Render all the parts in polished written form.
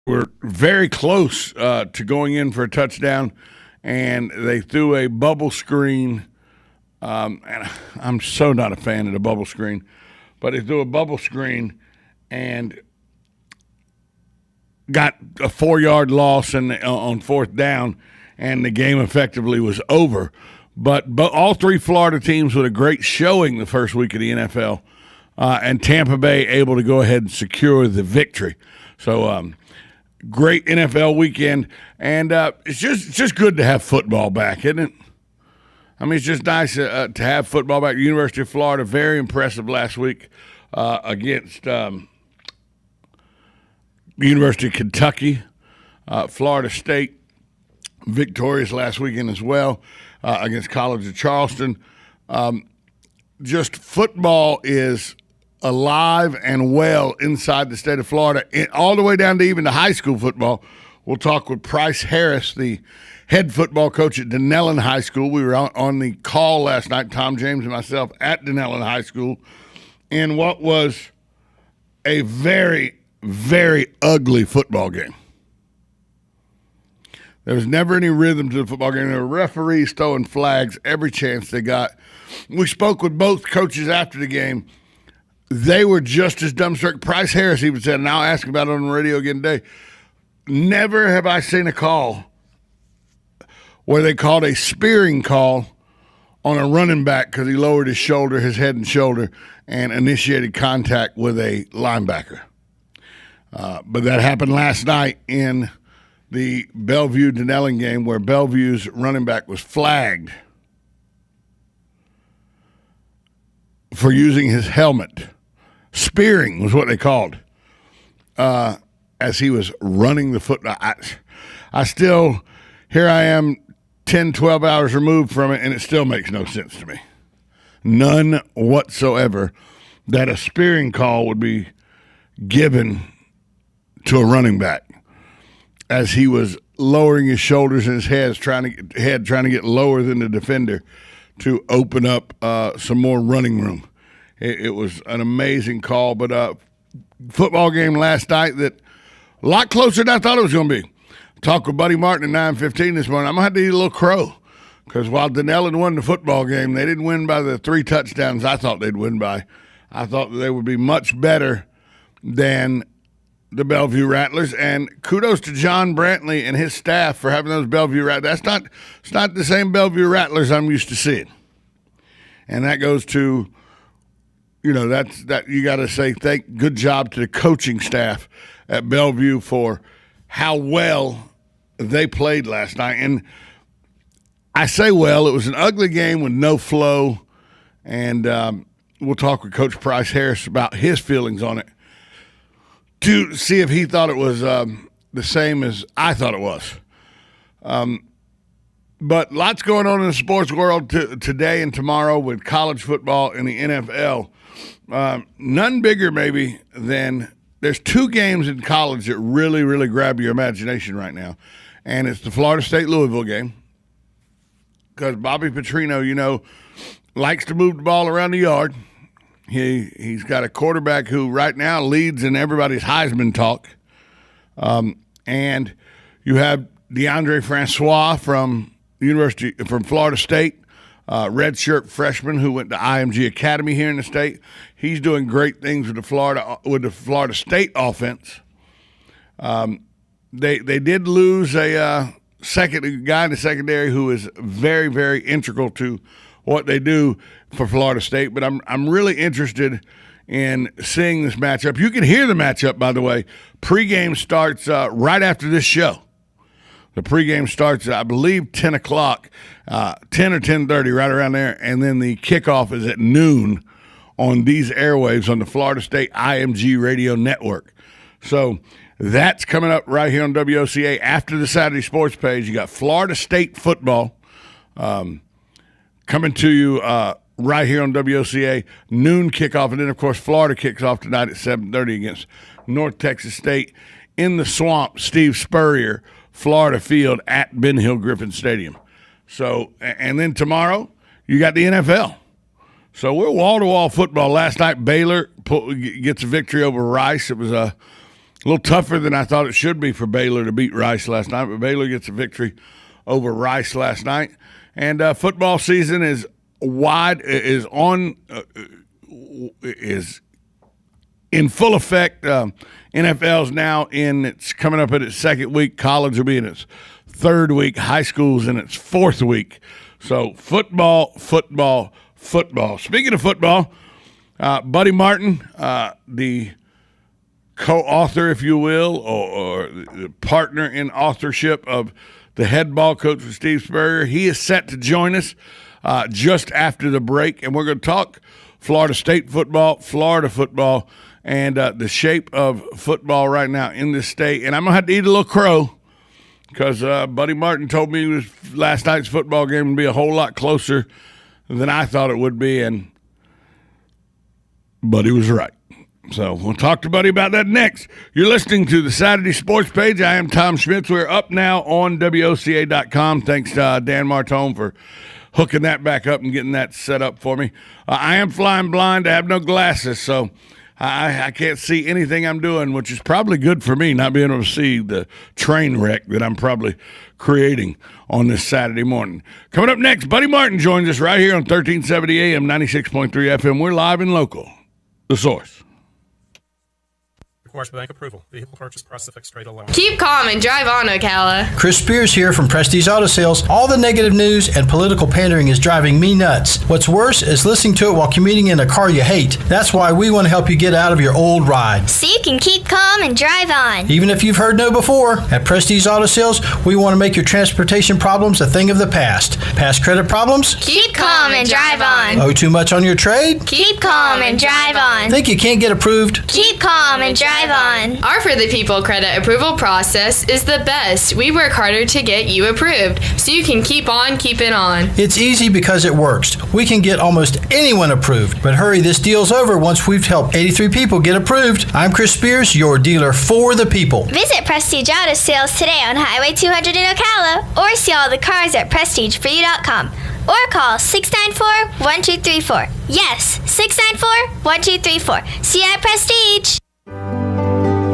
were very close to going in for a touchdown, and they threw a bubble screen. And I'm so not a fan of the bubble screen, but they threw a bubble screen and got a 4-yard loss on fourth down, and the game effectively was over. But all three Florida teams with a great showing the first week of the NFL, and Tampa Bay able to go ahead and secure the victory. So great NFL weekend, and it's just good to have football back, isn't it? I mean, it's just nice to have football back. The University of Florida, very impressive last week against the University of Kentucky. Florida State victorious last weekend as well against College of Charleston. Just football is alive and well inside the state of Florida, all the way down to even the high school football. We'll talk with Price Harris, the head football coach at Dinellan High School. We were on the call last night, Tom James and myself, at Dinellan High School, in what was a very, very ugly football game. There was never any rhythm to the football game. There were referees throwing flags every chance they got. We spoke with both coaches after the game. They were just as dumbstruck. Price Harris even said, and I'll ask about it on the radio again today, never have I seen a call where they called a spearing call on a running back because he lowered his shoulder, his head and shoulder, and initiated contact with a linebacker. But that happened last night in the Bellevue-Dinellan game, where Bellevue's running back was flagged for using his helmet. Spearing was what they called as he was running the football. I still, here I am 10, 12 hours removed from it, and it still makes no sense to me. None whatsoever that a spearing call would be given to a running back as he was lowering his shoulders and his head trying to get lower than the defender to open up some more running room. It was an amazing call, but football game last night that a lot closer than I thought it was going to be. Talked with Buddy Martin at 9:15 this morning. I'm going to have to eat a little crow because while Dinellan won the football game, they didn't win by the 3 touchdowns I thought they'd win by. I thought that they would be much better than the Bellevue Rattlers, and kudos to John Brantley and his staff for having those Bellevue Rattlers. It's not the same Bellevue Rattlers I'm used to seeing, and that goes to, that you got to say good job to the coaching staff at Bellevue for how well they played last night. And I say well, it was an ugly game with no flow, and we'll talk with Coach Price Harris about his feelings on it to see if he thought it was the same as I thought it was. But lots going on in the sports world today and tomorrow with college football and the NFL. None bigger maybe than there's 2 games in college that really, really grab your imagination right now. And it's the Florida State-Louisville game because Bobby Petrino, likes to move the ball around the yard. He's got a quarterback who right now leads in everybody's Heisman talk. And you have DeAndre Francois from Florida State, redshirt freshman who went to IMG Academy here in the state. He's doing great things with the Florida State offense. They did lose a guy in the secondary who is very, very integral to what they do for Florida State, but I'm really interested in seeing this matchup. You can hear the matchup, by the way. Pregame starts right after this show. The pregame starts, I believe, 10 o'clock, 10 or 10:30, right around there, and then the kickoff is at noon on these airwaves on the Florida State IMG Radio Network. So that's coming up right here on WOCA after the Saturday Sports page. You got Florida State football coming to you right here on WOCA, noon kickoff, and then, of course, Florida kicks off tonight at 7:30 against North Texas State in the Swamp, Steve Spurrier, Florida Field at Ben Hill Griffin Stadium. So, and then tomorrow, you got the NFL. So we're wall-to-wall football. Last night, Baylor gets a victory over Rice. It was a A little tougher than I thought it should be for Baylor to beat Rice last night, but Baylor gets a victory over Rice last night. And football season is is in full effect. NFL's now it's coming up in its second week. College will be in its third week. High school's in its fourth week. So football. Speaking of football, Buddy Martin, the co-author, if you will, or the partner in authorship of the head ball coach for Steve Spurrier, he is set to join us just after the break, and we're going to talk Florida State football, Florida football, and the shape of football right now in this state. And I'm going to have to eat a little crow because Buddy Martin told me last night's football game would be a whole lot closer than I thought it would be, and Buddy was right. So we'll talk to Buddy about that next. You're listening to the Saturday Sports Page. I am Tom Schmitz. We're up now on WOCA.com. Thanks to Dan Martone for hooking that back up and getting that set up for me. I am flying blind. I have no glasses, so I can't see anything I'm doing, which is probably good for me, not being able to see the train wreck that I'm probably creating on this Saturday morning. Coming up next, Buddy Martin joins us right here on 1370 AM, 96.3 FM. We're live and local. The Source. Requires bank approval. Vehicle purchase price fixed rate alone. Keep calm and drive on, Ocala. Chris Spears here from Prestige Auto Sales. All the negative news and political pandering is driving me nuts. What's worse is listening to it while commuting in a car you hate. That's why we want to help you get out of your old ride. So you can keep calm and drive on. Even if you've heard no before, at Prestige Auto Sales, we want to make your transportation problems a thing of the past. Past credit problems? Keep calm and drive on. Owe too much on your trade? Keep calm and drive on. Think you can't get approved? Keep calm and drive on. Our For the People credit approval process is the best. We work harder to get you approved, so you can keep on keeping on. It's easy because it works. We can get almost anyone approved. But hurry, this deal's over once we've helped 83 people get approved. I'm Chris Spears, your dealer for the people. Visit Prestige Auto Sales today on Highway 200 in Ocala, or see all the cars at PrestigeForYou.com. Or call 694-1234. Yes, 694-1234. See you at Prestige.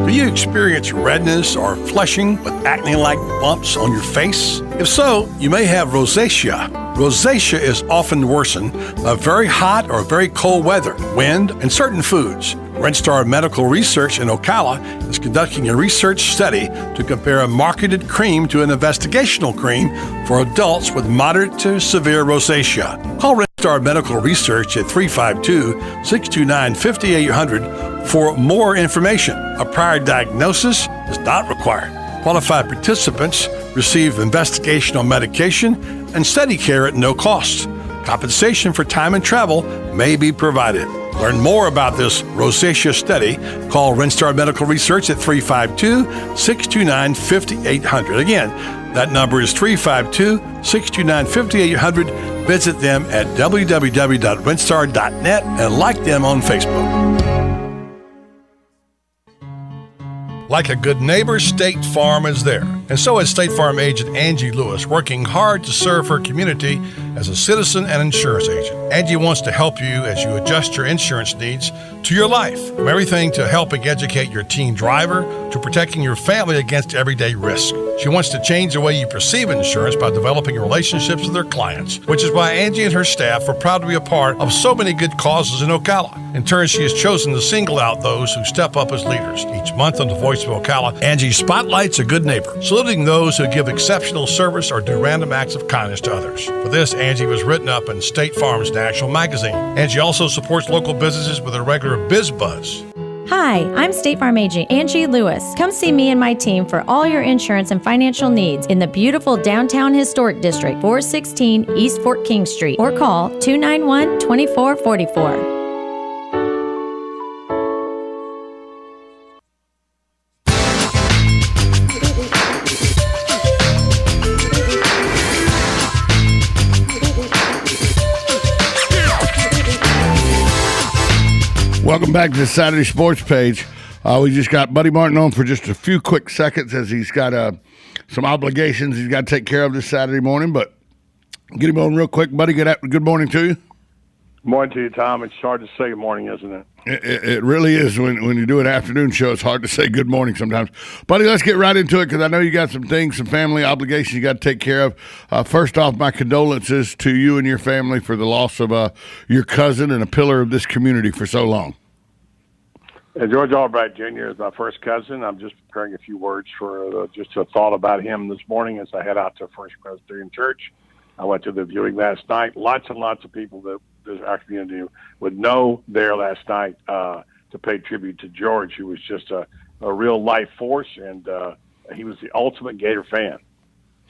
Do you experience redness or flushing with acne-like bumps on your face? If so, you may have rosacea. Rosacea is often worsened by very hot or very cold weather, wind, and certain foods. RedStar Medical Research in Ocala is conducting a research study to compare a marketed cream to an investigational cream for adults with moderate to severe rosacea. Call RedStar Medical Research at 352-629-5800 for more information. A prior diagnosis is not required. Qualified participants receive investigational medication and study care at no cost. Compensation for time and travel may be provided. Learn more about this rosacea study. Call RedStar Medical Research at 352-629-5800. Again, that number is 352-629-5800. Visit them at www.redstar.net and like them on Facebook. Like a good neighbor, State Farm is there. And so is State Farm agent Angie Lewis, working hard to serve her community as a citizen and insurance agent. Angie wants to help you as you adjust your insurance needs to your life. From everything to helping educate your teen driver to protecting your family against everyday risk. She wants to change the way you perceive insurance by developing relationships with her clients, which is why Angie and her staff are proud to be a part of so many good causes in Ocala. In turn, she has chosen to single out those who step up as leaders. Each month on the Voice of Ocala, Angie spotlights a good neighbor, saluting those who give exceptional service or do random acts of kindness to others. For this, Angie was written up in State Farm's National Magazine. Angie also supports local businesses with a regular Biz Buzz. Hi, I'm State Farm agent Angie Lewis. Come see me and my team for all your insurance and financial needs in the beautiful downtown historic district, 416 East Fort King Street, or call 291-2444. Welcome back to the Saturday Sports Page. We just got Buddy Martin on for just a few quick seconds as he's got some obligations he's got to take care of this Saturday morning. But get him on real quick, Buddy. Good morning to you. Morning to you, Tom. It's hard to say good morning, isn't it? It really is. When you do an afternoon show, it's hard to say good morning sometimes. Buddy, let's get right into it because I know you got some things, some family obligations you got to take care of. First off, my condolences to you and your family for the loss of your cousin and a pillar of this community for so long. George Albright Jr. is my first cousin. I'm just preparing a few words for just a thought about him this morning as I head out to First Presbyterian Church. I went to the viewing last night. Lots and lots of people that our community would know there last night to pay tribute to George, who was just a real life force, and he was the ultimate Gator fan.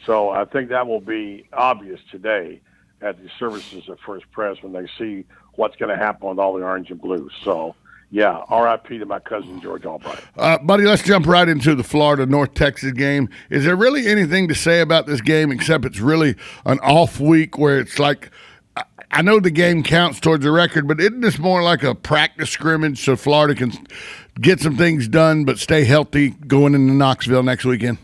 So I think that will be obvious today at the services at First Pres when they see what's going to happen with all the orange and blue. So, yeah, R.I.P. to my cousin George Albright. Buddy, let's jump right into the Florida-North Texas game. Is there really anything to say about this game except it's really an off week where it's like – I know the game counts towards the record, but isn't this more like a practice scrimmage so Florida can get some things done but stay healthy going into Knoxville next weekend?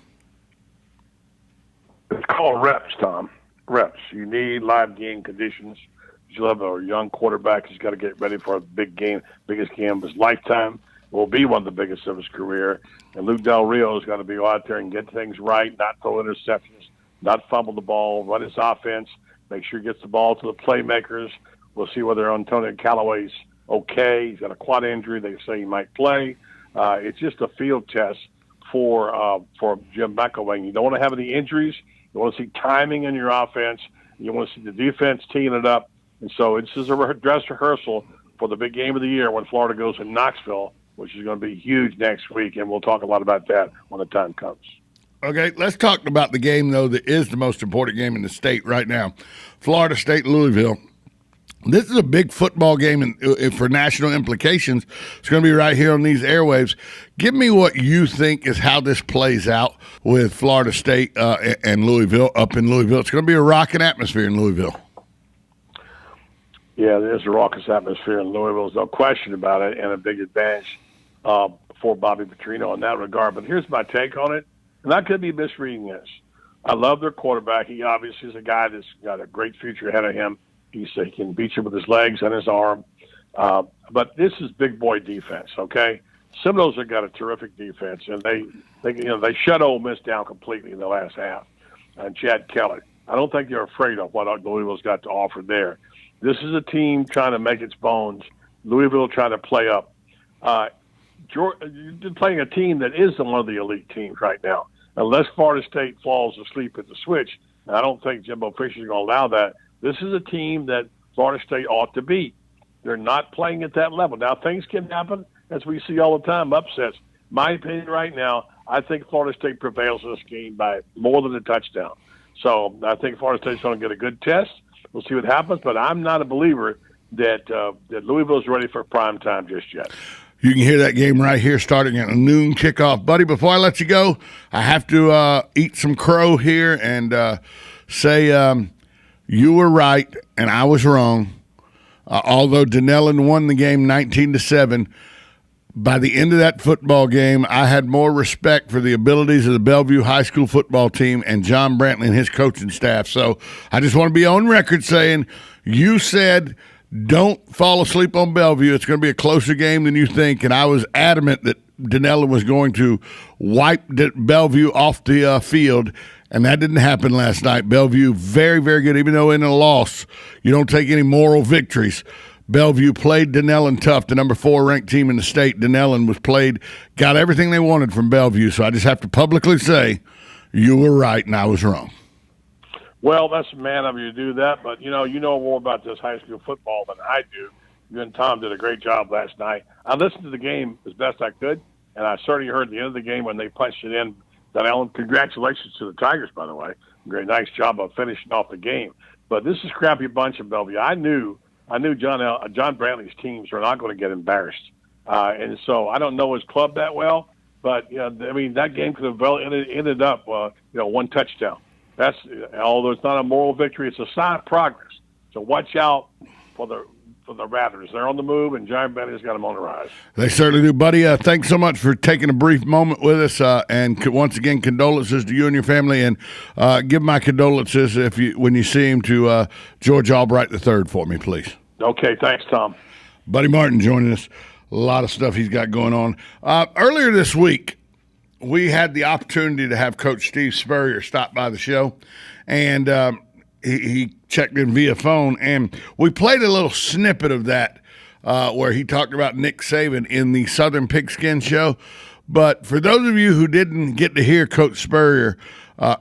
It's called reps, Tom. Reps. You need live game conditions. You have a young quarterback who's got to get ready for a big game, biggest game of his lifetime. Will be one of the biggest of his career. And Luke Del Rio has got to be out there and get things right, not throw interceptions, not fumble the ball, run his offense. Make sure he gets the ball to the playmakers. We'll see whether Antonio Callaway's okay. He's got a quad injury. They say he might play. It's just a field test for Jim McElwain. You don't want to have any injuries. You want to see timing in your offense. You want to see the defense teeing it up. And so this is a dress rehearsal for the big game of the year when Florida goes to Knoxville, which is going to be huge next week. And we'll talk a lot about that when the time comes. Okay, let's talk about the game, though, that is the most important game in the state right now. Florida State-Louisville. This is a big football game for national implications. It's going to be right here on these airwaves. Give me what you think is how this plays out with Florida State and Louisville, up in Louisville. It's going to be a rocking atmosphere in Louisville. Yeah, there's a raucous atmosphere in Louisville. There's no question about it, and a big advantage for Bobby Petrino in that regard. But here's my take on it. And I could be misreading this. I love their quarterback. He obviously is a guy that's got a great future ahead of him. He can beat you with his legs and his arm. But this is big boy defense, okay? Seminoles have got a terrific defense, and they shut Ole Miss down completely in the last half. And Chad Kelly, I don't think they're afraid of what Louisville's got to offer there. This is a team trying to make its bones. Louisville trying to play up. You're playing a team that is one of the elite teams right now. Unless Florida State falls asleep at the switch, and I don't think Jimbo Fisher is going to allow that, this is a team that Florida State ought to beat. They're not playing at that level. Now, things can happen, as we see all the time, upsets. My opinion right now, I think Florida State prevails in this game by more than a touchdown. So I think Florida State's going to get a good test. We'll see what happens, but I'm not a believer that Louisville's ready for prime time just yet. You can hear that game right here starting at a noon kickoff. Buddy, before I let you go, I have to eat some crow here and say you were right and I was wrong. Although Dinellen won the game 19-7, by the end of that football game, I had more respect for the abilities of the Bellevue High School football team and John Brantley and his coaching staff. So I just want to be on record saying you said – don't fall asleep on Bellevue. It's going to be a closer game than you think. And I was adamant that Dinellen was going to wipe Bellevue off the field, and that didn't happen last night. Bellevue, very, very good. Even though in a loss, you don't take any moral victories. Bellevue played Dinellen tough, the number 4 ranked team in the state. Dinellen got everything they wanted from Bellevue. So I just have to publicly say you were right and I was wrong. Well, that's man of you to do that, but you know more about this high school football than I do. You and Tom did a great job last night. I listened to the game as best I could, and I certainly heard the end of the game when they punched it in. Dinellen, congratulations to the Tigers, by the way. Great, nice job of finishing off the game. But this is a crappy bunch of Bellevue. I knew John Brantley's teams were not going to get embarrassed, and so I don't know his club that well, but that game could have ended up one touchdown. Although it's not a moral victory, it's a sign of progress. So watch out for the Rattlers. They're on the move, and Giant Benny's got them on the rise. They certainly do, buddy. Thanks so much for taking a brief moment with us. And once again, condolences to you and your family. And give my condolences when you see him to George Albright III for me, please. Okay, thanks, Tom. Buddy Martin joining us. A lot of stuff he's got going on. Earlier this week, we had the opportunity to have Coach Steve Spurrier stop by the show, and he checked in via phone, and we played a little snippet of that where he talked about Nick Saban in the Southern Pigskin Show. But for those of you who didn't get to hear Coach Spurrier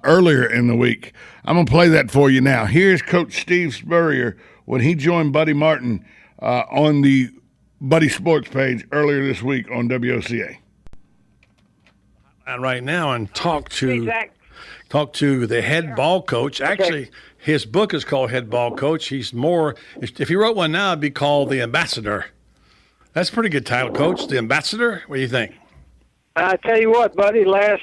earlier in the week, I'm going to play that for you now. Here's Coach Steve Spurrier when he joined Buddy Martin on the Buddy Sports page earlier this week on WOCA. Right now and talk to the head ball coach. Actually, his book is called Head Ball Coach. He's more, if he wrote one now, it'd be called The Ambassador. That's a pretty good title, Coach. The Ambassador? What do you think? I tell you what, buddy, last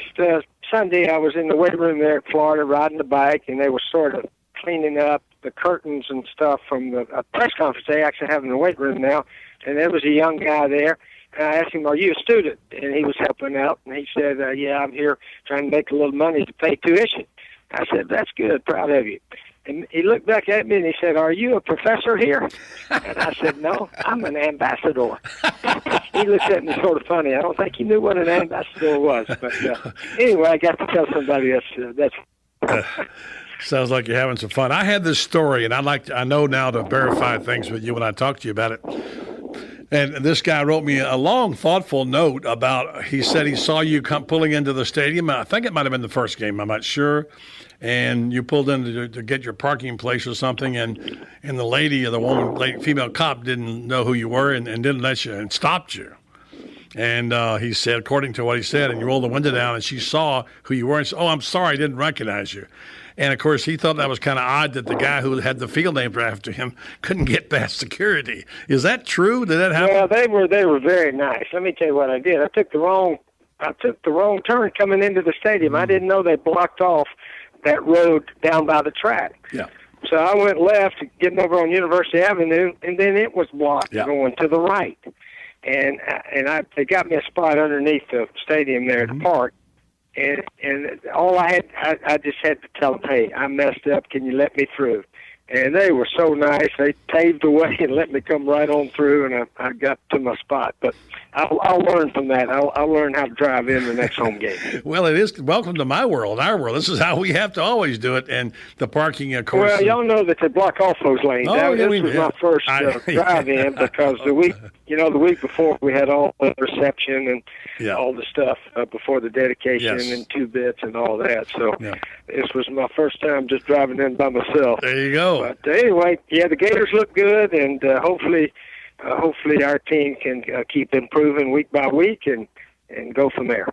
Sunday I was in the weight room there in Florida riding the bike, and they were sort of cleaning up the curtains and stuff from the press conference they actually have in the weight room now. And there was a young guy there. And I asked him, "Are you a student?" And he was helping out. And he said, "Yeah, I'm here trying to make a little money to pay tuition." I said, "That's good. Proud of you." And he looked back at me and he said, "Are you a professor here?" And I said, "No, I'm an ambassador." He looked at me sort of funny. I don't think he knew what an ambassador was. But anyway, I got to tell somebody that's Sounds like you're having some fun. I had this story, and I know now to verify things with you when I talk to you about it. And this guy wrote me a long, thoughtful note about, he said he saw you come pulling into the stadium. I think it might have been the first game. I'm not sure. And you pulled in to get your parking place or something. And the lady, or the woman, female cop didn't know who you were and didn't let you and stopped you. And he said, according to what he said, and you rolled the window down and she saw who you were and said, "Oh, I'm sorry, I didn't recognize you." And, of course, he thought that was kind of odd that the guy who had the field named after him couldn't get past security. Is that true? Did that happen? Well, they were very nice. Let me tell you what I did. I took the wrong turn coming into the stadium. I didn't know they blocked off that road down by the track. Yeah. So I went left, getting over on University Avenue, and then it was blocked going to the right. And they got me a spot underneath the stadium there to park. And all I just had to tell them, "Hey, I messed up. Can you let me through?" And they were so nice. They paved the way and let me come right on through, and I got to my spot. But I'll learn from that. I'll learn how to drive in the next home game. Well, it is. Welcome to my world, our world. This is how we have to always do it. And the parking, of course. Well, y'all know that they block off those lanes. This was my first drive-in because the week before we had all the reception and all the stuff before the dedication and 2 bits and all that. So this was my first time just driving in by myself. There you go. But anyway, the Gators look good, and hopefully our team can keep improving week by week and go from there.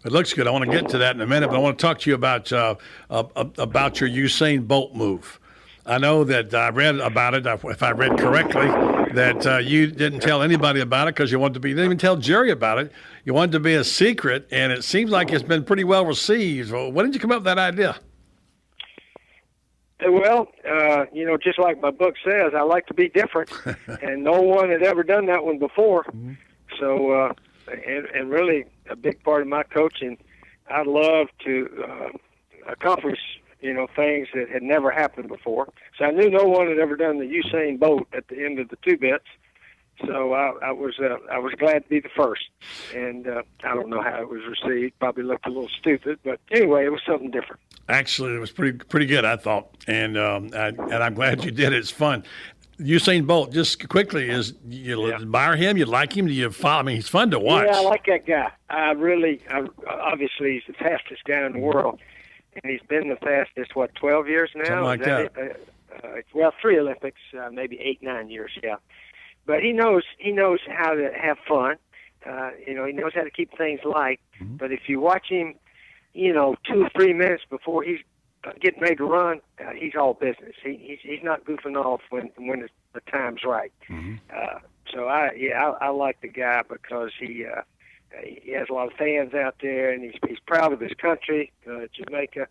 It looks good. I want to get to that in a minute, but I want to talk to you about your Usain Bolt move. I know that I read about it, if I read correctly, that you didn't tell anybody about it because you wanted to be. You didn't even tell Jerry about it. You wanted to be a secret, and it seems like it's been pretty well received. Well, when did you come up with that idea? Well, just like my book says, I like to be different, and no one had ever done that one before. Mm-hmm. So, and really a big part of my coaching, I love to accomplish, things that had never happened before. So I knew no one had ever done the Usain Bolt at the end of the 2 bits. So I was glad to be the first, and I don't know how it was received. Probably looked a little stupid, but anyway, it was something different. Actually, it was pretty good, I thought, and I'm glad you did it. It's fun. Usain Bolt, just quickly, you admire him? You like him? Do you follow? I mean, he's fun to watch. Yeah, I like that guy. Obviously, he's the fastest guy in the world, and he's been the fastest 12 years now. Something like that. 3 Olympics, maybe 8-9 years. Yeah. But he knows how to have fun. He knows how to keep things light. Mm-hmm. But if you watch him, 2 or 3 minutes before he's getting ready to run, he's all business. He's not goofing off when the time's right. Mm-hmm. So I like the guy because he has a lot of fans out there, and he's proud of his country, Jamaica.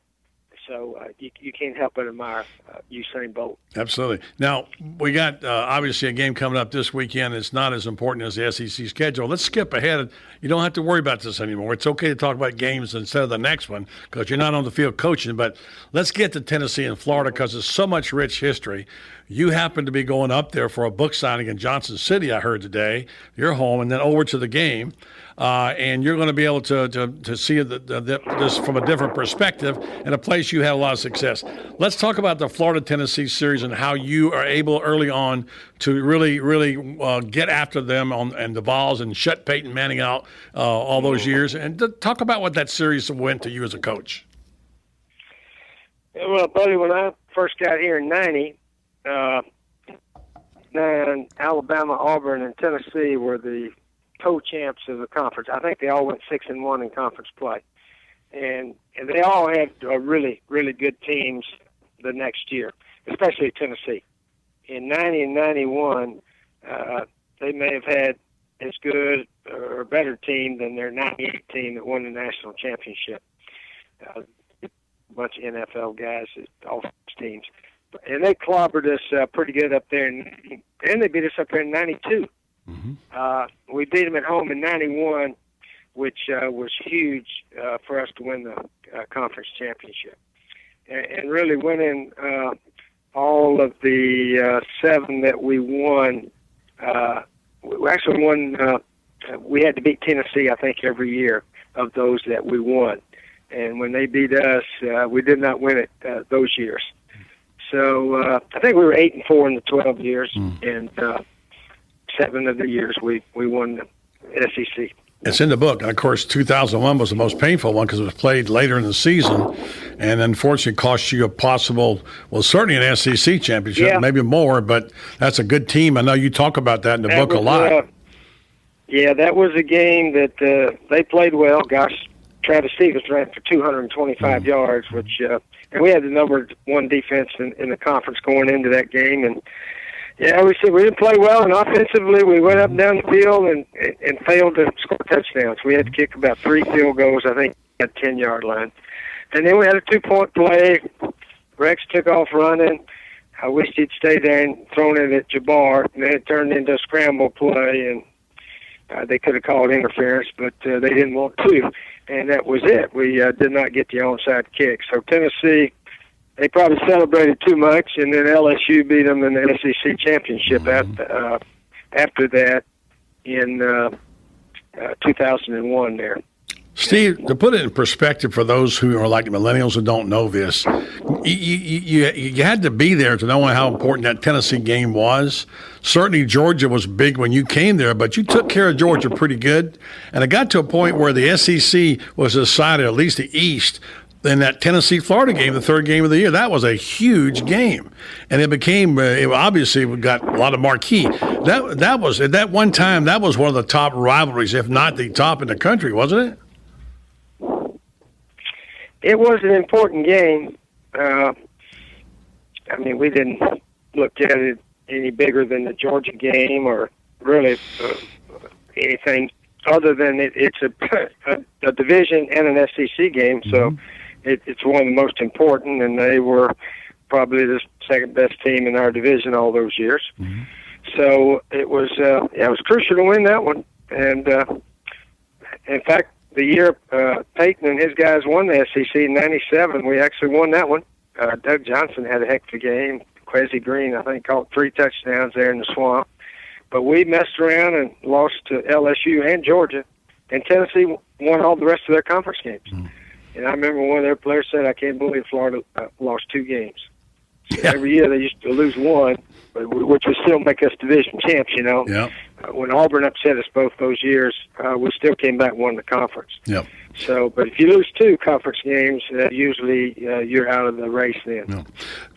So you can't help but admire Usain Bolt. Absolutely. Now, we got obviously a game coming up this weekend. It's not as important as the SEC schedule. Let's skip ahead. You don't have to worry about this anymore. It's okay to talk about games instead of the next one because you're not on the field coaching. But let's get to Tennessee and Florida because there's so much rich history. You happen to be going up there for a book signing in Johnson City, I heard today. You're home, and then over to the game. And you're going to be able to see this from a different perspective in a place you had a lot of success. Let's talk about the Florida-Tennessee series and how you are able early on to really get after them and the Vols and shut Peyton Manning out all those years. And talk about what that series went to you as a coach. Well, buddy, when I first got here in '90, Alabama, Auburn, and Tennessee were the co-champs of the conference. I think they all went 6-1 in conference play, and they all had really good teams the next year, especially Tennessee. In '90 and '91, they may have had as good or better team than their '98 team that won the national championship. A bunch of NFL guys, all teams, and they clobbered us pretty good up there, and they beat us up there in '92. We beat them at home in '91, which was huge for us to win the conference championship. And really winning all of the 7 that we won. We actually won. We had to beat Tennessee, I think, every year of those that we won. And when they beat us, we did not win it those years. So I think we were 8-4 in the 12 years, and 7 of the years we won the SEC. It's in the book. And, of course, 2001 was the most painful one because it was played later in the season and unfortunately cost you a possible, well, certainly an SEC championship, maybe more, but that's a good team. I know you talk about that in the book a lot. That was a game that they played well. Gosh, Travis Stevens ran for 225 yards, which and we had the number 1 defense in the conference going into that game. And we didn't play well, and offensively we went up and down the field and failed to score touchdowns. We had to kick about 3 field goals, I think, at the 10-yard line. And then we had a 2-point play. Rex took off running. I wished he'd stayed there and thrown it at Jabbar, and then it turned into a scramble play, and they could have called interference, but they didn't want to. And that was it. We did not get the onside kick. So Tennessee, they probably celebrated too much, and then LSU beat them in the SEC championship after that in 2001 there. Steve, to put it in perspective for those who are like millennials who don't know this, you had to be there to know how important that Tennessee game was. Certainly Georgia was big when you came there, but you took care of Georgia pretty good. And it got to a point where the SEC was decided, at least the East, in that Tennessee-Florida game, the 3rd game of the year. That was a huge game. And it became, obviously, we got a lot of marquee. That was, at that one time, that was one of the top rivalries, if not the top in the country, wasn't it? It was an important game. We didn't look at it any bigger than the Georgia game or really anything other than it's a division and an SEC game. So it's one of the most important, and they were probably the 2nd best team in our division all those years. So it was crucial to win that one. And in fact, the year Peyton and his guys won the SEC in '97, we actually won that one. Doug Johnson had a heck of a game. Kwesi Green, I think, caught 3 touchdowns there in the swamp. But we messed around and lost to LSU and Georgia, and Tennessee won all the rest of their conference games. And I remember one of their players said, "I can't believe Florida lost 2 games." So every year they used to lose 1, which would still make us division champs, When Auburn upset us both those years, we still came back and won the conference. So, but if you lose 2 conference games, usually you're out of the race then. A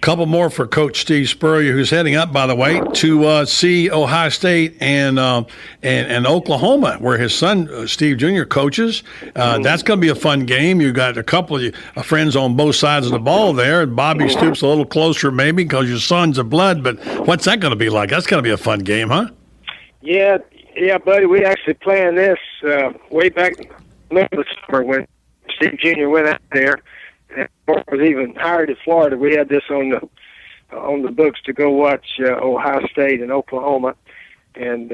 couple more for Coach Steve Spurrier, who's heading up, by the way, to see Ohio State and Oklahoma, where his son, Steve Jr., coaches. That's going to be a fun game. You've got a couple of friends on both sides of the ball there. Bobby Stoops a little closer maybe because your son's a blood, but what's that going to be like? That's going to be a fun game, huh? Yeah, buddy. We actually planned this way back middle of the summer when Steve Jr. went out there, it was even higher in Florida. We had this on the books to go watch Ohio State and Oklahoma, and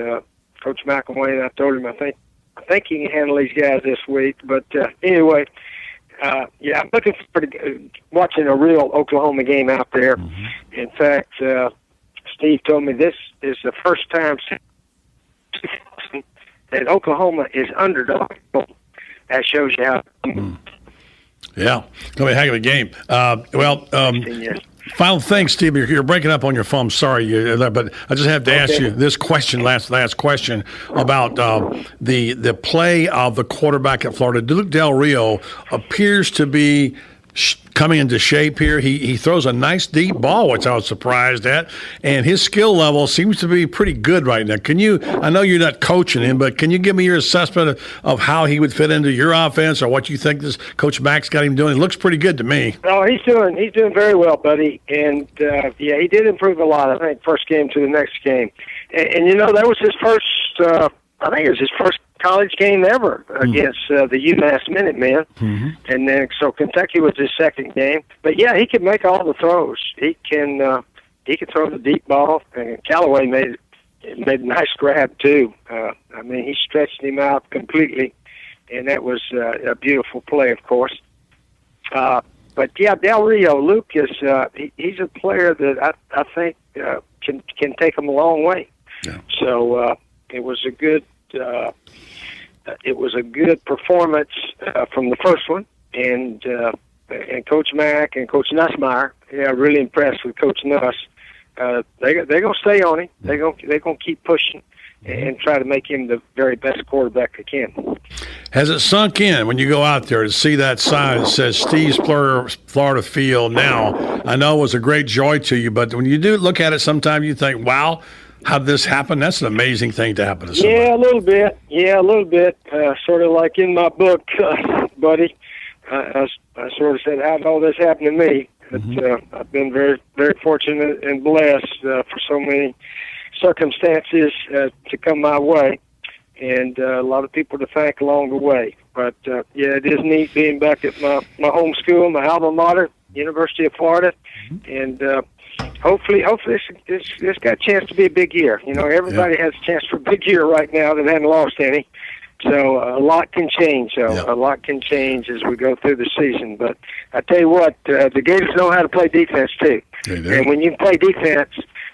Coach McElwain, I told him I think he can handle these guys this week. But anyway, yeah, I'm looking forward to watching a real Oklahoma game out there. Mm-hmm. In fact, Steve told me this is the first time since that Oklahoma is underdog. That shows you how. Yeah, it's going to be a heck of a game. Final thing, Steve, you're breaking up on your phone. Sorry, but I just have to ask you this question, last question, about the play of the quarterback at Florida. Luke Del Rio appears to be coming into shape here. He throws a nice deep ball, which I was surprised at, and his skill level seems to be pretty good right now. I know you're not coaching him, but can you give me your assessment of how he would fit into your offense, or what you think this Coach Mack's got him doing? It looks pretty good to me. Oh, he's doing very well, buddy, and yeah, he did improve a lot. I think first game to the next game, and that was his first. I think it was his first college game ever against the UMass Minutemen. Mm-hmm. And then so Kentucky was his second game. But yeah, he can make all the throws. He can throw the deep ball, and Callaway made a nice grab too. I mean, he stretched him out completely, and that was a beautiful play, of course. But yeah, Del Rio, Luke is he's a player that I think can take him a long way. Yeah. So it was a good performance from the first one, and Coach Mack and Coach Nussmeier, yeah, really impressed with Coach Nuss. They're gonna stay on him. They're gonna keep pushing and try to make him the very best quarterback they can. Has it sunk in when you go out there to see that sign that says Steve's Florida Field now? I know it was a great joy to you, but when you do look at it, sometimes you think, wow, how did this happen? That's an amazing thing to happen to somebody. Yeah, a little bit. Sort of like in my book, buddy. I sort of said, how did all this happen to me? Mm-hmm. I've been very, very fortunate and blessed for so many circumstances to come my way, and a lot of people to thank along the way. But, yeah, it is neat being back at my home school, my alma mater, University of Florida, and hopefully this got a chance to be a big year. Everybody has a chance for a big year right now that hadn't lost any. So a lot can change. A lot can change as we go through the season. But I tell you what, the Gators know how to play defense too. And when you play defense,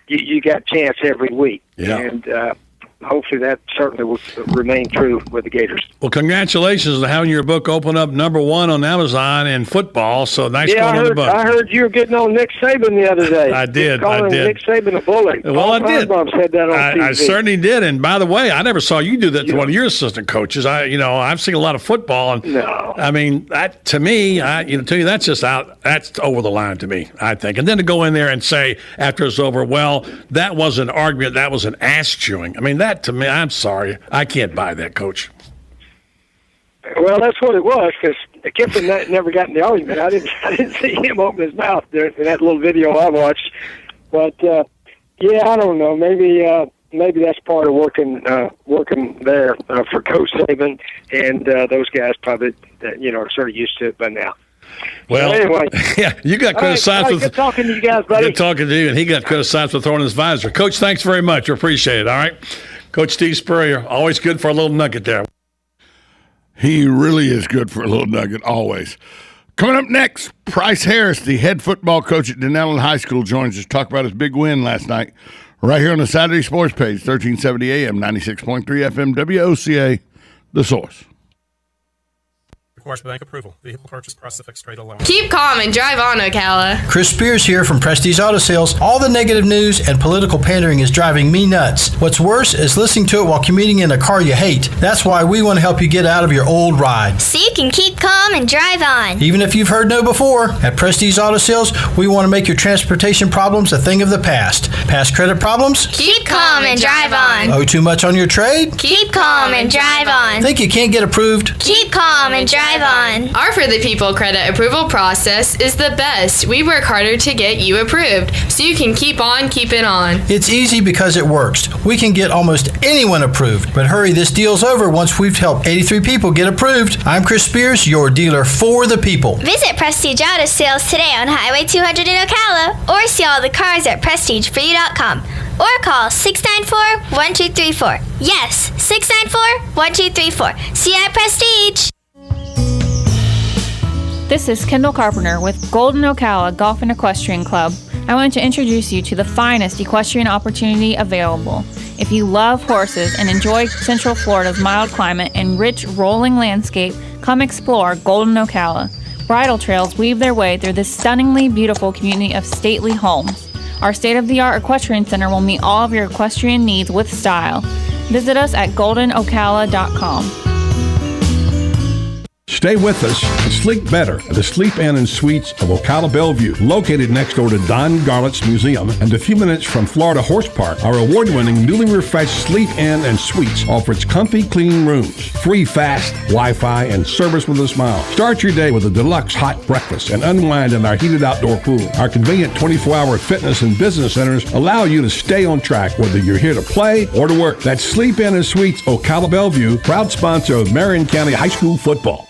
you got a chance every week. Yeah. And hopefully that certainly will remain true with the Gators. Well, congratulations on having your book open up #1 on Amazon in football. So nice going in the book. I heard you were getting on Nick Saban the other day. I did. Nick Saban a bully. Well, I did. Said that on TV. I certainly did. And by the way, I never saw you do that to one of your assistant coaches. I've seen a lot of football, and no. I mean, that to me, that's just out. That's over the line to me, I think. And then to go in there and say after it's over, well, that wasn't an argument. That was an ass chewing. I mean, that to me, I'm sorry, I can't buy that, Coach. Well, that's what it was, because Kiffin never got in the argument. I didn't see him open his mouth in that little video I watched. But yeah, I don't know. Maybe that's part of working there for Coach Saban, and those guys probably are sort of used to it by now. Well, so anyway, yeah, you got criticized good talking to you guys, buddy. Good talking to you, and he got criticized for throwing his visor. Coach, thanks very much. We appreciate it. All right, Coach Steve Spurrier, always good for a little nugget there. He really is good for a little nugget, always. Coming up next, Bryce Harris, the head football coach at Denellen High School, joins us to talk about his big win last night, right here on the Saturday Sports page, 1370 AM, 96.3 FM, WOCA, The Source. Requires bank approval. Vehicle purchase price fixed rate alone. Keep calm and drive on, Ocala. Chris Spears here from Prestige Auto Sales. All the negative news and political pandering is driving me nuts. What's worse is listening to it while commuting in a car you hate. That's why we want to help you get out of your old ride. So you can keep calm and drive on. Even if you've heard no before, at Prestige Auto Sales, we want to make your transportation problems a thing of the past. Past credit problems? Keep calm and drive on. Owe too much on your trade? Keep calm and drive on. Think you can't get approved? Keep calm and drive drive on. Our For the People credit approval process is the best. We work harder to get you approved, so you can keep on keeping on. It's easy because it works. We can get almost anyone approved. But hurry, this deal's over once we've helped 83 people get approved. I'm Chris Spears, your dealer for the people. Visit Prestige Auto Sales today on Highway 200 in Ocala, or see all the cars at PrestigeForYou.com, or call 694-1234. Yes, 694-1234. See you at Prestige. This is Kendall Carpenter with Golden Ocala Golf and Equestrian Club. I want to introduce you to the finest equestrian opportunity available. If you love horses and enjoy Central Florida's mild climate and rich rolling landscape, come explore Golden Ocala. Bridle trails weave their way through this stunningly beautiful community of stately homes. Our state-of-the-art equestrian center will meet all of your equestrian needs with style. Visit us at goldenocala.com. Stay with us and sleep better at the Sleep Inn and Suites of Ocala Bellevue, located next door to Don Garlett's Museum and a few minutes from Florida Horse Park. Our award-winning, newly refreshed Sleep Inn and Suites offers comfy, clean rooms, free fast Wi-Fi, and service with a smile. Start your day with a deluxe hot breakfast and unwind in our heated outdoor pool. Our convenient 24-hour fitness and business centers allow you to stay on track whether you're here to play or to work. That's Sleep Inn and Suites Ocala Bellevue, proud sponsor of Marion County High School football.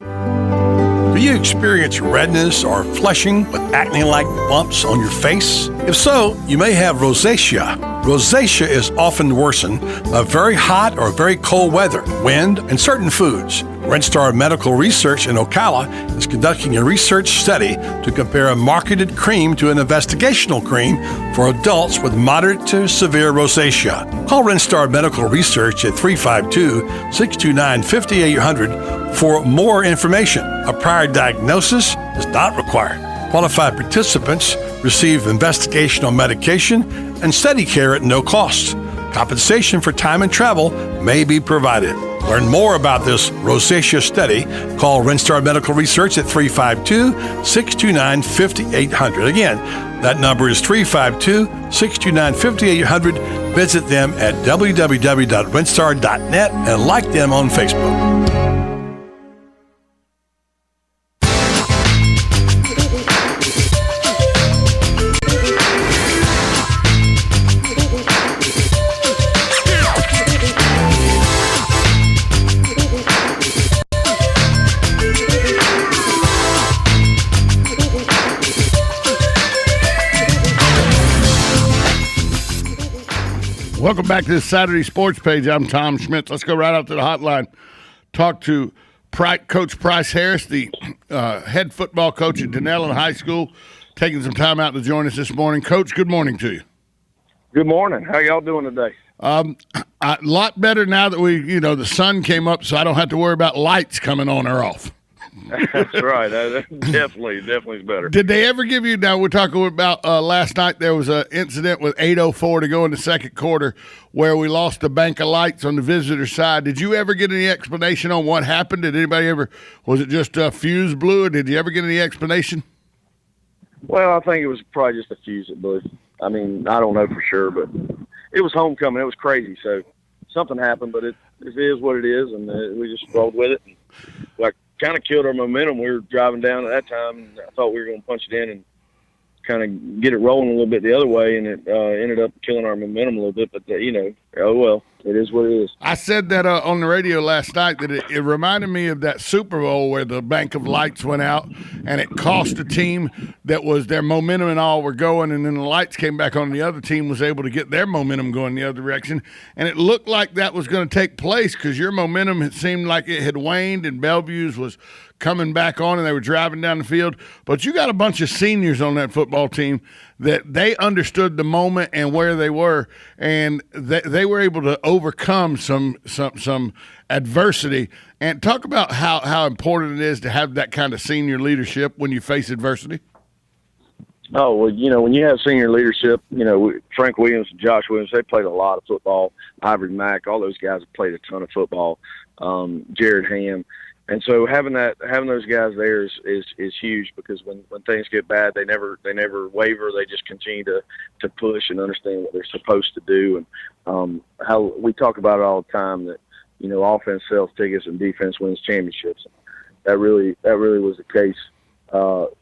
Do you experience redness or flushing with acne-like bumps on your face? If so, you may have rosacea. Rosacea is often worsened by very hot or very cold weather, wind, and certain foods. RedStar Medical Research in Ocala is conducting a research study to compare a marketed cream to an investigational cream for adults with moderate to severe rosacea. Call RedStar Medical Research at 352-629-5800 for more information. A prior diagnosis is not required. Qualified participants receive investigational medication and study care at no cost. Compensation for time and travel may be provided. Learn more about this rosacea study. Call RedStar Medical Research at 352-629-5800. Again, that number is 352-629-5800. Visit them at www.redstar.net and like them on Facebook. Welcome back to the Saturday Sports Page. I'm Tom Schmitz. Let's go right out to the hotline. Talk to Coach Price Harris, the head football coach at Denellen High School, taking some time out to join us this morning. Coach, good morning to you. Good morning. How y'all doing today? A lot better now that the sun came up, so I don't have to worry about lights coming on or off. That's right. That definitely is better. Did they ever give you? Now we're talking about last night. There was an incident with 8:04 to go in the second quarter where we lost a bank of lights on the visitor side. Did you ever get any explanation on what happened? Did anybody ever? Was it just a fuse blew? Or did you ever get any explanation? Well, I think it was probably just a fuse that blew. I mean, I don't know for sure, but it was homecoming. It was crazy. So something happened, but it is what it is, and we just rolled with it. And, kind of killed our momentum. We were driving down at that time, and I thought we were going to punch it in and kind of get it rolling a little bit the other way, and it ended up killing our momentum a little bit. But, oh, well, it is what it is. I said that on the radio last night that it reminded me of that Super Bowl where the bank of lights went out, and it cost a team that was their momentum and all were going, and then the lights came back on, and the other team was able to get their momentum going the other direction. And it looked like that was going to take place because your momentum, it seemed like it had waned, and Bellevue's was coming back on, and they were driving down the field. But you got a bunch of seniors on that football team that they understood the moment and where they were, and they were able to overcome some adversity. And talk about how important it is to have that kind of senior leadership when you face adversity. Oh, well, when you have senior leadership, Frank Williams and Josh Williams, they played a lot of football. Ivory Mack, all those guys have played a ton of football. Jared Ham. And so having those guys there is huge, because when things get bad, they never waver. They just continue to push and understand what they're supposed to do. And how we talk about it all the time that offense sells tickets and defense wins championships. that really was the case.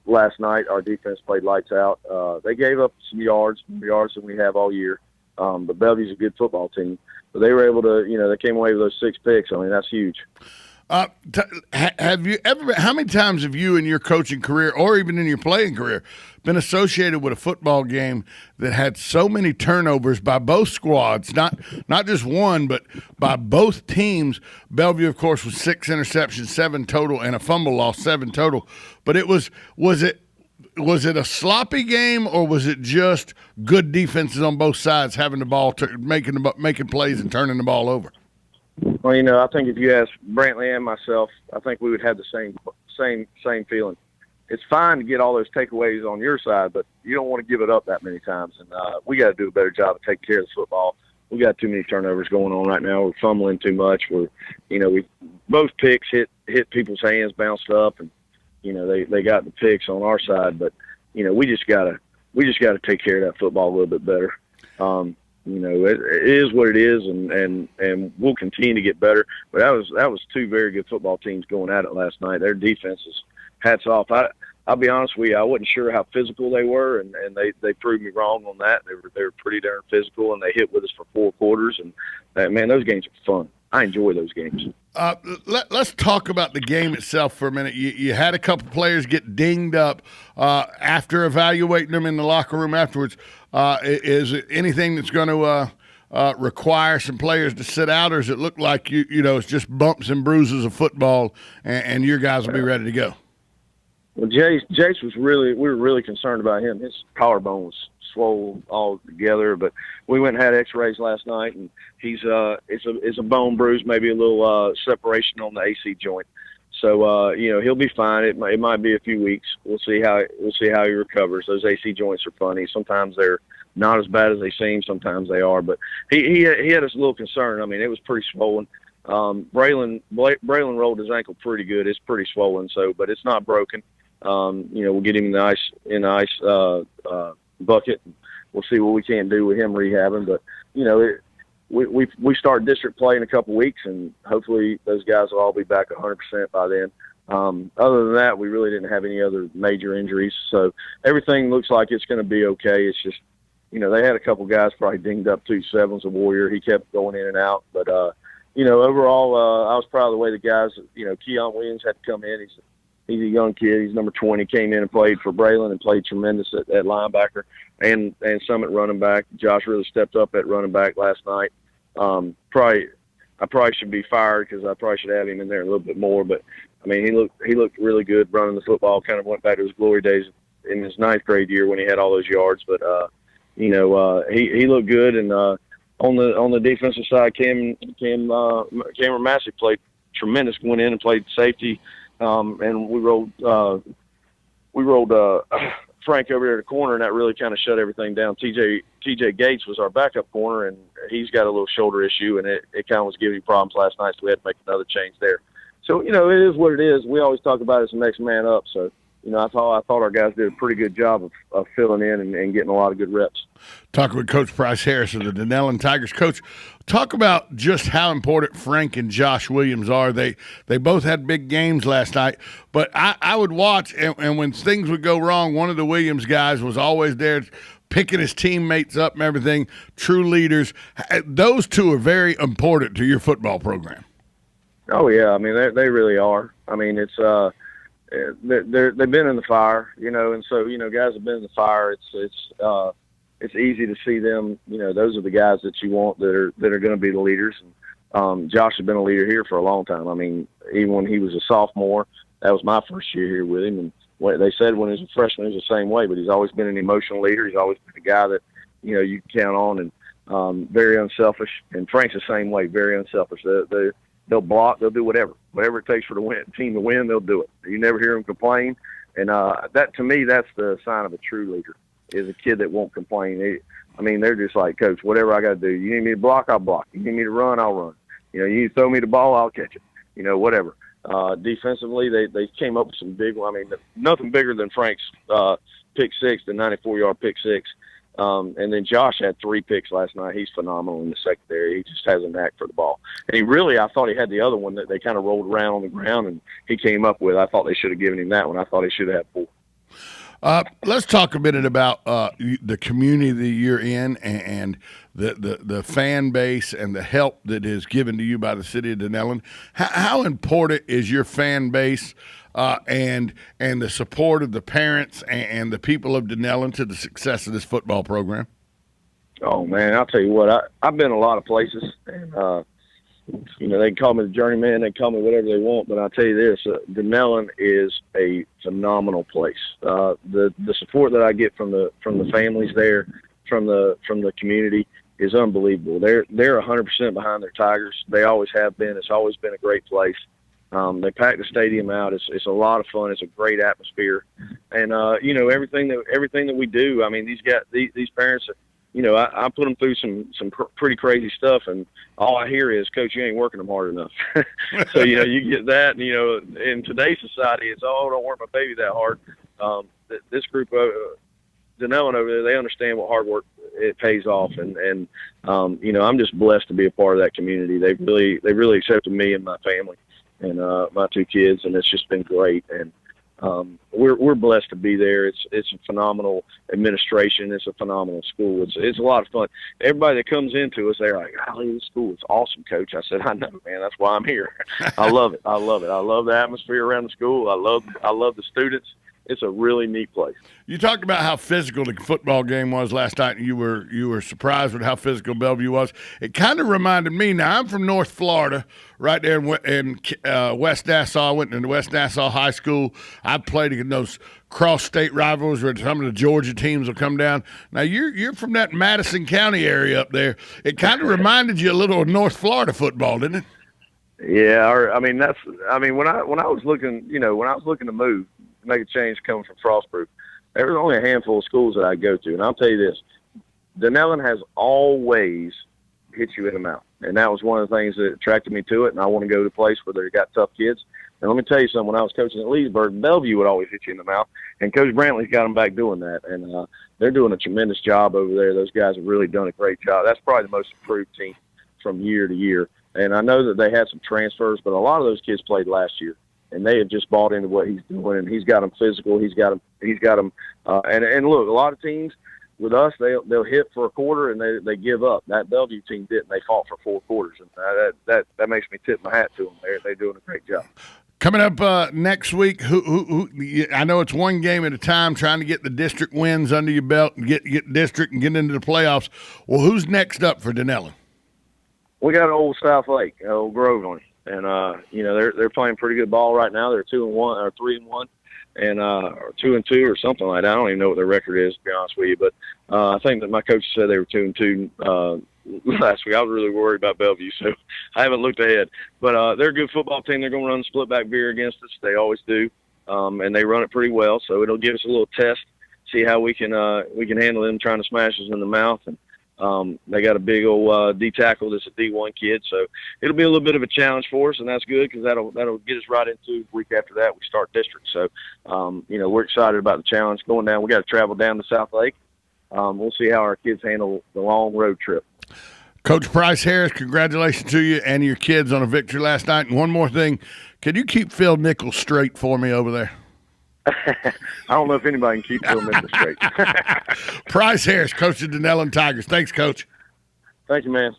Last night, our defense played lights out. They gave up some yards, more yards than we have all year. But Bellevue's a good football team. But they were able to, they came away with those 6 picks. I mean, that's huge. Have you ever? How many times have you in your coaching career, or even in your playing career, been associated with a football game that had so many turnovers by both squads, not just one, but by both teams? Bellevue, of course, was 6 interceptions, 7 total, and a fumble loss, 7 total. But was it a sloppy game, or was it just good defenses on both sides having the ball, making plays and turning the ball over? Well, I think if you ask Brantley and myself, I think we would have the same feeling. It's fine to get all those takeaways on your side, but you don't want to give it up that many times. And we got to do a better job of taking care of the football. We got too many turnovers going on right now. We're fumbling too much. We both picks hit people's hands, bounced up, and they got the picks on our side. But we just gotta take care of that football a little bit better. It is what it is, and we'll continue to get better. But that was 2 very good football teams going at it last night. Their defenses, hats off. I'll be honest with you, I wasn't sure how physical they were, and they proved me wrong on that. They were pretty darn physical, and they hit with us for 4 quarters. And man, those games are fun. I enjoy those games. Let's talk about the game itself for a minute. You had a couple players get dinged up after evaluating them in the locker room afterwards. Is it anything that's going to require some players to sit out, or does it look like it's just bumps and bruises of football, and your guys will be ready to go? Well, Jace we were really concerned about him. His collarbone was swollen all together, but we went and had x-rays last night, and it's a bone bruise, maybe a little separation on the AC joint. So he'll be fine. It might be a few weeks. We'll see how he recovers. Those AC joints are funny. Sometimes they're not as bad as they seem. Sometimes they are. But he had us a little concerned. I mean, it was pretty swollen. Braylon rolled his ankle pretty good. It's pretty swollen, but it's not broken. We'll get him in the ice bucket. We'll see what we can do with him rehabbing. But we start district play in a couple weeks, and hopefully those guys will all be back 100% by then. Other than that, we really didn't have any other major injuries, so everything looks like it's going to be okay. It's just they had a couple guys probably dinged up too. Seven's a warrior. He kept going in and out, but overall, I was proud of the way the guys. Keon Williams had to come in. He's a young kid. He's number 20. Came in and played for Braylon and played tremendous at linebacker and some at running back. Josh really stepped up at running back last night. I probably should be fired because I probably should have him in there a little bit more. But I mean, he looked really good running the football. Kind of went back to his glory days in his 9th grade year when he had all those yards. But he looked good. And on the defensive side, Cameron Massey played tremendous. Went in and played safety. And we rolled Frank over there at the corner, and that really kind of shut everything down. TJ Gates was our backup corner, and he's got a little shoulder issue, and it kind of was giving him problems last night, so we had to make another change there. So, it is what it is. We always talk about it as the next man up. So, I thought our guys did a pretty good job of filling in and getting a lot of good reps. Talking with Coach Bryce Harris of the Denellen Tigers. Coach, talk about just how important Frank and Josh Williams are. They both had big games last night, but I would watch, and when things would go wrong, one of the Williams guys was always there picking his teammates up and everything, true leaders. Those two are very important to your football program. Oh, yeah. I mean, they really are. I mean, it's they've been in the fire, and so, guys have been in the fire. It's easy to see them, those are the guys that you want that are going to be the leaders. And Josh has been a leader here for a long time. I mean, even when he was a sophomore, that was my first year here with him. And what they said when he was a freshman, he was the same way, but he's always been an emotional leader. He's always been a guy that, you can count on, and very unselfish. And Frank's the same way, very unselfish. They'll block, they'll do whatever it takes for the team to win, they'll do it. You never hear them complain. And that, to me, that's the sign of a true leader, is a kid that won't complain. They're just like, Coach, whatever I got to do. You need me to block, I'll block. You need me to run, I'll run. You need to throw me the ball, I'll catch it. Whatever. Defensively, they came up with some big – nothing bigger than Frank's pick six, the 94-yard pick six. And then Josh had 3 picks last night. He's phenomenal in the secondary. He just has a knack for the ball. And I thought he had the other one that they kind of rolled around on the ground and he came up with. I thought they should have given him that one. I thought he should have had 4. Let's talk a minute about the community that you're in and the fan base and the help that is given to you by the city of Dunnellon. How important is your fan base and the support of the parents and the people of Dunnellon to the success of this football program? Oh, man, I'll tell you what. I've been a lot of places, and they can call me the journeyman, they can call me whatever they want, but I'll tell you this, Dunnellon is a phenomenal place. The support that I get from the families there, from the community is unbelievable. They're 100% behind their Tigers. They always have been. It's always been a great place. They pack the stadium out. It's a lot of fun. It's a great atmosphere. And everything that we do, I mean, these parents are, I put them through some pretty crazy stuff, and all I hear is, Coach, you ain't working them hard enough. So, you get that, and, in today's society, it's, don't work my baby that hard. This group of Dunnellon over there, they understand what hard work, it pays off. And I'm just blessed to be a part of that community. They really accepted me and my family and my 2 kids, and it's just been great. And we're blessed to be there. It's a phenomenal administration. It's a phenomenal school. It's a lot of fun. Everybody that comes into us, they're like, "Golly, this school is awesome, Coach." I said, "I know, man. That's why I'm here. I love it. I love it. I love the atmosphere around the school. I love the students. It's a really neat place." You talked about how physical the football game was last night, and you were surprised with how physical Bellevue was. It kind of reminded me. Now, I'm from North Florida, right there in West Nassau. I went to West Nassau High School. I played in those cross-state rivalries where some of the Georgia teams will come down. Now, you're from that Madison County area up there. It kind of reminded you a little of North Florida football, didn't it? Yeah, when I was looking, when I was looking to move, make a change coming from Frostproof, there was only a handful of schools that I go to. And I'll tell you this, Dunnellon has always hit you in the mouth. And that was one of the things that attracted me to it. And I want to go to a place where they got tough kids. And let me tell you something, when I was coaching at Leesburg, Bellevue would always hit you in the mouth. And Coach Brantley's got them back doing that. And they're doing a tremendous job over there. Those guys have really done a great job. That's probably the most improved team from year to year. And I know that they had some transfers, but a lot of those kids played last year. And they have just bought into what he's doing, and he's got them physical. He's got them. And look, a lot of teams with us, they'll hit for a quarter and they give up. That Bellevue team didn't. They fought for 4 quarters, and that makes me tip my hat to them. They're doing a great job. Coming up next week, who I know it's one game at a time, trying to get the district wins under your belt and get district and get into the playoffs. Well, who's next up for Dunnellon? We got Old South Lake, Old Groveland. And they're playing pretty good ball right now. They're 2-1 or 3-1, and or 2-2 or something like that. I don't even know what their record is, to be honest with you. But I think that my coach said they were 2-2 last week. I was really worried about Bellevue, so I haven't looked ahead. But they're a good football team. They're going to run the split back veer against us. They always do, and they run it pretty well. So it'll give us a little test, see how we can handle them trying to smash us in the mouth. And they got a big old D tackle that's a D1 kid, so it'll be a little bit of a challenge for us, and that's good because that'll get us right into the week after that we start district. So we're excited about the challenge going down. We got to travel down to South Lake. We'll see how our kids handle the long road trip. Coach Price Harris, congratulations to you and your kids on a victory last night. And one more thing, can you keep Phil Nichols straight for me over there? I don't know if anybody can keep Phil Nichols straight. Price Harris, coach of the Dunnellon Tigers. Thanks, Coach. Thank you, man.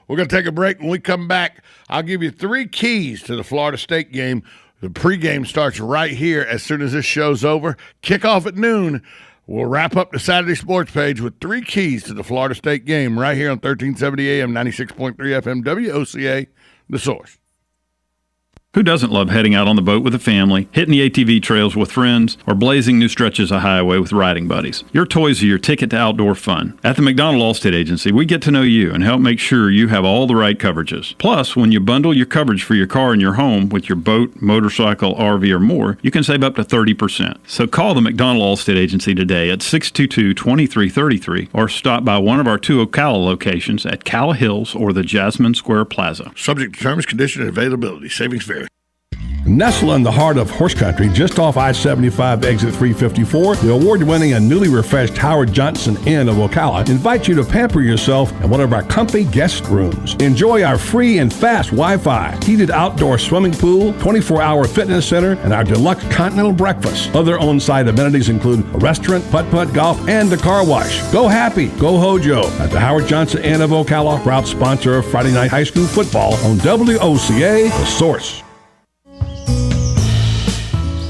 We're going to take a break. When we come back, I'll give you 3 keys to the Florida State game. The pregame starts right here as soon as this show's over. Kickoff at noon. We'll wrap up the Saturday Sports page with 3 keys to the Florida State game right here on 1370 AM, 96.3 FM, WOCA, The Source. Who doesn't love heading out on the boat with a family, hitting the ATV trails with friends, or blazing new stretches of highway with riding buddies? Your toys are your ticket to outdoor fun. At the McDonald Allstate Agency, we get to know you and help make sure you have all the right coverages. Plus, when you bundle your coverage for your car and your home with your boat, motorcycle, RV, or more, you can save up to 30%. So call the McDonald Allstate Agency today at 622-2333 or stop by one of our 2 Ocala locations at Calla Hills or the Jasmine Square Plaza. Subject to terms, conditions, and availability. Savings vary. Nestled in the heart of horse country, just off I-75 exit 354, the award-winning and newly refreshed Howard Johnson Inn of Ocala invites you to pamper yourself in one of our comfy guest rooms. Enjoy our free and fast Wi-Fi, heated outdoor swimming pool, 24-hour fitness center, and our deluxe continental breakfast. Other on-site amenities include a restaurant, putt-putt golf, and a car wash. Go happy, go Hojo at the Howard Johnson Inn of Ocala, proud sponsor of Friday Night High School football on WOCA, The Source.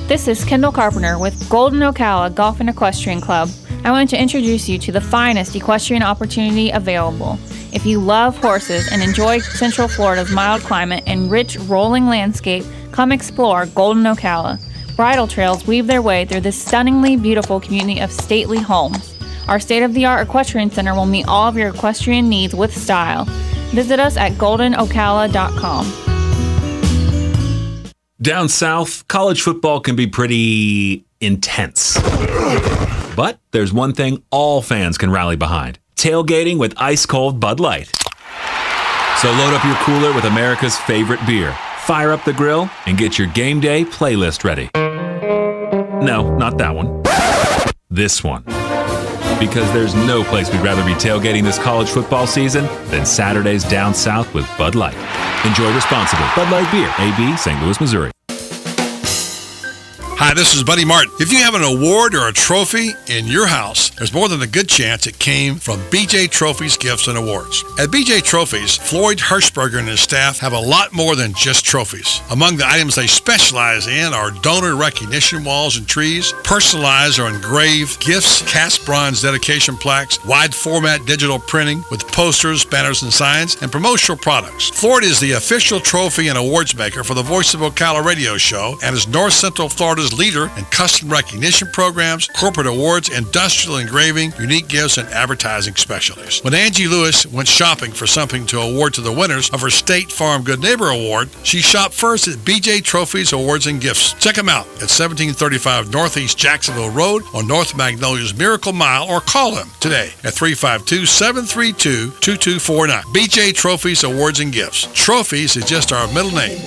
This is Kendall Carpenter with Golden Ocala Golf and Equestrian Club. I want to introduce you to the finest equestrian opportunity available. If you love horses and enjoy Central Florida's mild climate and rich rolling landscape, come explore Golden Ocala. Bridle trails weave their way through this stunningly beautiful community of stately homes. Our state-of-the-art equestrian center will meet all of your equestrian needs with style. Visit us at goldenocala.com. Down south, college football can be pretty intense. But there's one thing all fans can rally behind: tailgating with ice-cold Bud Light. So load up your cooler with America's favorite beer, fire up the grill, and get your game day playlist ready. No, not that one. This one. Because there's no place we'd rather be tailgating this college football season than Saturdays down south with Bud Light. Enjoy responsibly. Bud Light Beer, AB, St. Louis, Missouri. Hi, this is Buddy Martin. If you have an award or a trophy in your house, there's more than a good chance it came from BJ Trophies Gifts and Awards. At BJ Trophies, Floyd Hirschberger and his staff have a lot more than just trophies. Among the items they specialize in are donor recognition walls and trees, personalized or engraved gifts, cast bronze dedication plaques, wide format digital printing with posters, banners, and signs, and promotional products. Floyd is the official trophy and awards maker for the Voice of Ocala radio show and is North Central Florida's leader in custom recognition programs, corporate awards, industrial engraving, unique gifts, and advertising specialties. When Angie Lewis went shopping for something to award to the winners of her State Farm Good Neighbor Award, she shopped first at BJ Trophies Awards and Gifts. Check them out at 1735 Northeast Jacksonville Road on North Magnolia's Miracle Mile, or call them today at 352-732-2249. BJ Trophies Awards and Gifts. Trophies is just our middle name.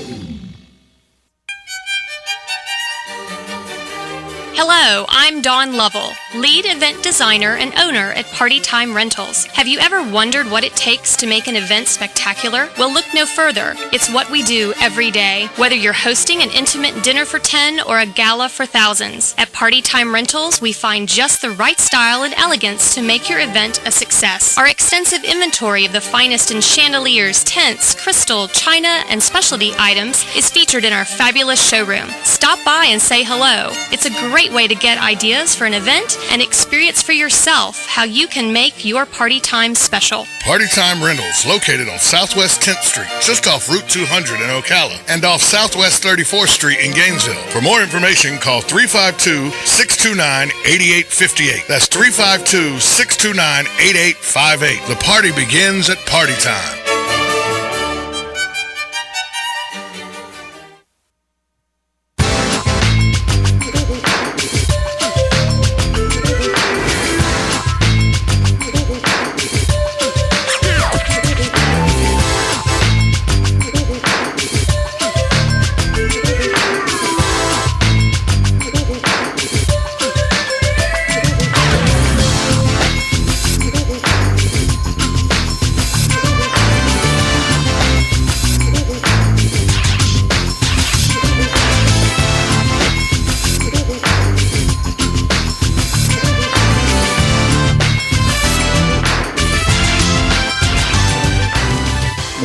Hello, I'm Dawn Lovell, lead event designer and owner at Party Time Rentals. Have you ever wondered what it takes to make an event spectacular? Well, look no further. It's what we do every day. Whether you're hosting an intimate dinner for 10 or a gala for thousands, at Party Time Rentals, we find just the right style and elegance to make your event a success. Our extensive inventory of the finest in chandeliers, tents, crystal, china, and specialty items is featured in our fabulous showroom. Stop by and say hello. It's a great way to get ideas for an event and experience for yourself how you can make your party time special. Party Time Rentals, located on Southwest 10th Street, just off Route 200 in Ocala, and off Southwest 34th Street in Gainesville. For more information, call 352-629-8858. That's 352-629-8858. The party begins at Party Time.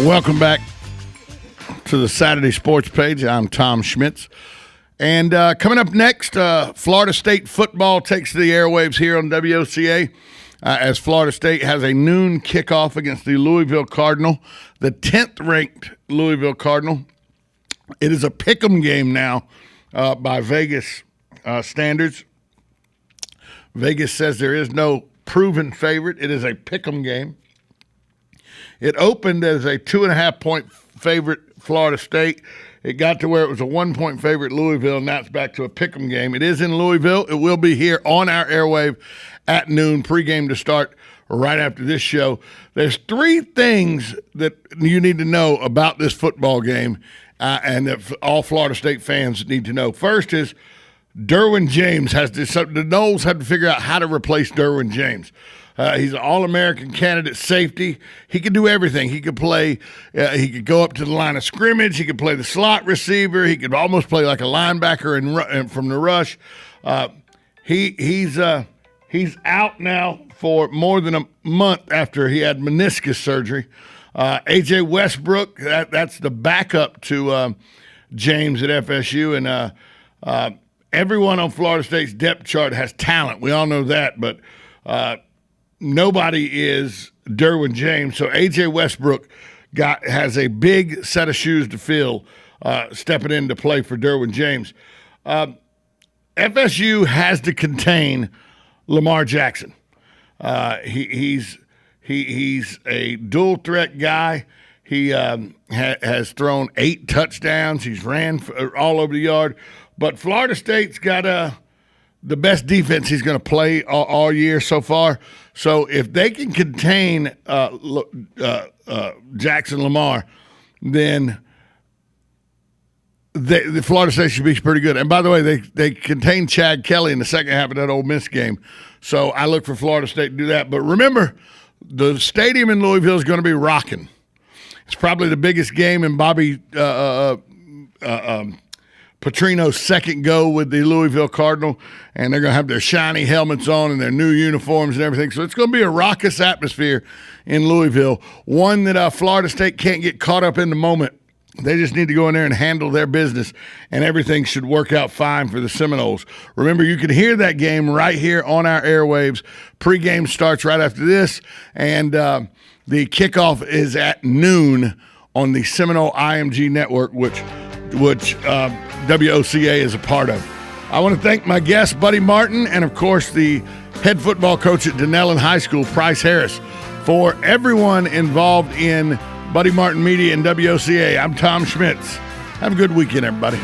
Welcome back to the Saturday Sports Page. I'm Tom Schmitz. And coming up next, Florida State football takes the airwaves here on WOCA as Florida State has a noon kickoff against the Louisville Cardinal, the 10th-ranked Louisville Cardinal. It is a pick'em game now by Vegas standards. Vegas says there is no proven favorite. It is a pick'em game. It opened as a 2.5-point favorite, Florida State. It got to where it was a 1-point favorite, Louisville, and now it's back to a pick'em game. It is in Louisville. It will be here on our airwave at noon, pregame to start right after this show. There's three things that you need to know about this football game, and that all Florida State fans need to know. First is Derwin James the Noles have to figure out how to replace Derwin James. He's an All-American candidate safety. He can do everything. He could play. He could go up to the line of scrimmage. He could play the slot receiver. He could almost play like a linebacker from the rush. He's out now for more than a month after he had meniscus surgery. A.J. Westbrook, that's the backup to James at FSU, and everyone on Florida State's depth chart has talent. We all know that, but nobody is Derwin James. So A.J. Westbrook has a big set of shoes to fill stepping in to play for Derwin James. FSU has to contain Lamar Jackson. He's a dual threat guy. He has thrown 8 touchdowns. He's ran all over the yard. But Florida State's got the best defense he's going to play all year so far. So if they can contain Jackson Lamar, then the Florida State should be pretty good. And by the way, they contained Chad Kelly in the second half of that Ole Miss game. So I look for Florida State to do that. But remember, the stadium in Louisville is going to be rocking. It's probably the biggest game in Bobby Petrino's second go with the Louisville Cardinal, and they're going to have their shiny helmets on and their new uniforms and everything. So it's going to be a raucous atmosphere in Louisville, one that Florida State can't get caught up in the moment. They just need to go in there and handle their business, and everything should work out fine for the Seminoles. Remember, you can hear that game right here on our airwaves. Pre-game starts right after this, and the kickoff is at noon on the Seminole IMG network, which WOCA is a part of. I want to thank my guest, Buddy Martin, and, of course, the head football coach at Denellen High School, Price Harris. For everyone involved in Buddy Martin Media and WOCA, I'm Tom Schmitz. Have a good weekend, everybody.